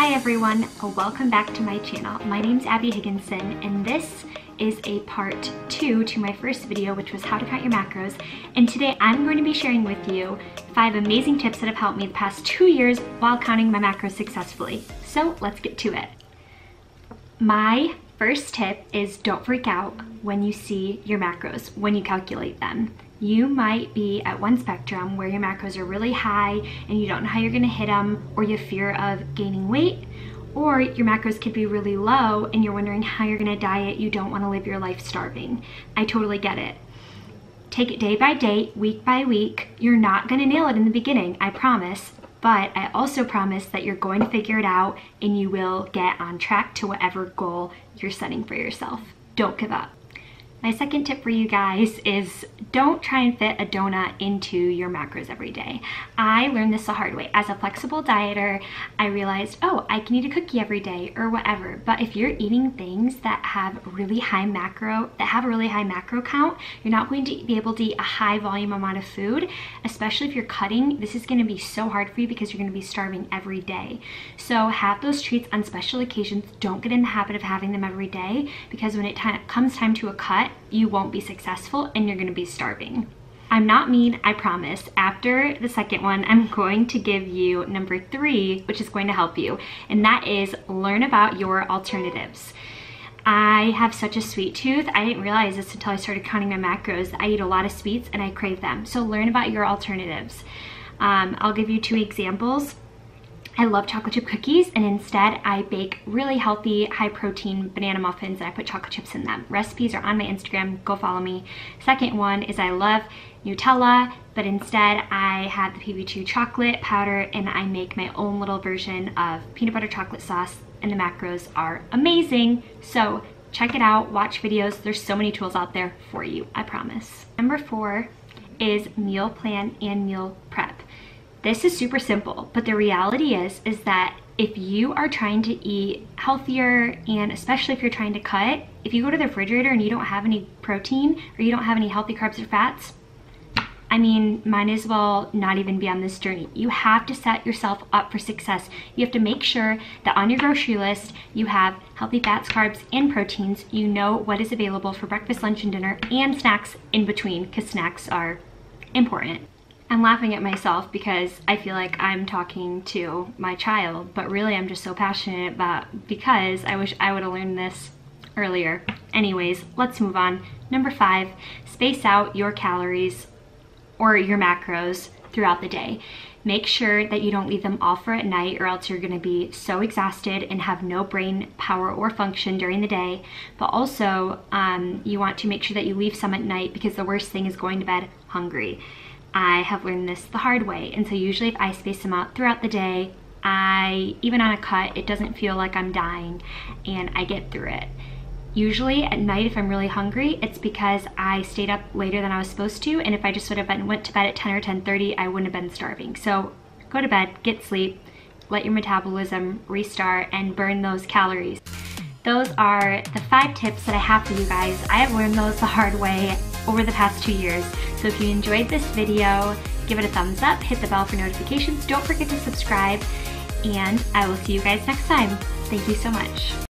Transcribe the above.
Hi everyone, welcome back to my channel. My name's Abby Higginson and this is a part 2 to my first video, which was how to count your macros. And today I'm going to be sharing with you 5 amazing tips that have helped me the past 2 years while counting my macros successfully. So let's get to it. My first tip is don't freak out when you see your macros, when you calculate them. You might be at one spectrum where your macros are really high and you don't know how you're gonna hit them, or you have fear of gaining weight, or your macros could be really low and you're wondering how you're gonna diet. You don't wanna live your life starving. I totally get it. Take it day by day, week by week. You're not gonna nail it in the beginning, I promise, but I also promise that you're going to figure it out and you will get on track to whatever goal you're setting for yourself. Don't give up. My second tip for you guys is don't try and fit a donut into your macros every day. I learned this the hard way. As a flexible dieter, I realized, oh, I can eat a cookie every day or whatever. But if you're eating things that have a really high macro count, you're not going to be able to eat a high volume amount of food, especially if you're cutting. This is gonna be so hard for you because you're gonna be starving every day. So have those treats on special occasions. Don't get in the habit of having them every day, because when it comes time to a cut, you won't be successful and you're gonna be starving. I'm not mean, I promise. After the second one, I'm going to give you number 3, which is going to help you, and that is learn about your alternatives. I have such a sweet tooth. I didn't realize this until I started counting my macros. I eat a lot of sweets and I crave them. So learn about your alternatives. I'll give you 2 examples. I love chocolate chip cookies, and instead I bake really healthy, high protein banana muffins and I put chocolate chips in them. Recipes are on my Instagram, go follow me. Second one is I love Nutella, but instead I have the PB2 chocolate powder and I make my own little version of peanut butter chocolate sauce, and the macros are amazing. So check it out, watch videos. There's so many tools out there for you, I promise. Number 4 is meal plan and meal prep. This is super simple, but the reality is that if you are trying to eat healthier, and especially if you're trying to cut, if you go to the refrigerator and you don't have any protein or you don't have any healthy carbs or fats, I mean, might as well not even be on this journey. You have to set yourself up for success. You have to make sure that on your grocery list, you have healthy fats, carbs, and proteins. You know what is available for breakfast, lunch, and dinner, and snacks in between, because snacks are important. I'm laughing at myself because I feel like I'm talking to my child, but really I'm just so passionate because I wish I would have learned this earlier. Anyways, let's move on. Number 5, space out your calories or your macros throughout the day. Make sure that you don't leave them all for at night, or else you're gonna be so exhausted and have no brain power or function during the day. But also, you want to make sure that you leave some at night, because the worst thing is going to bed hungry. I have learned this the hard way, and so usually if I space them out throughout the day, even on a cut, it doesn't feel like I'm dying and I get through it. Usually at night, if I'm really hungry, it's because I stayed up later than I was supposed to, and if I just would have went to bed at 10 or 10:30, I wouldn't have been starving. So go to bed, get sleep, let your metabolism restart and burn those calories. Those are the 5 tips that I have for you guys. I have learned those the hard way over the past 2 years. So if you enjoyed this video, give it a thumbs up, hit the bell for notifications, don't forget to subscribe, and I will see you guys next time. Thank you so much.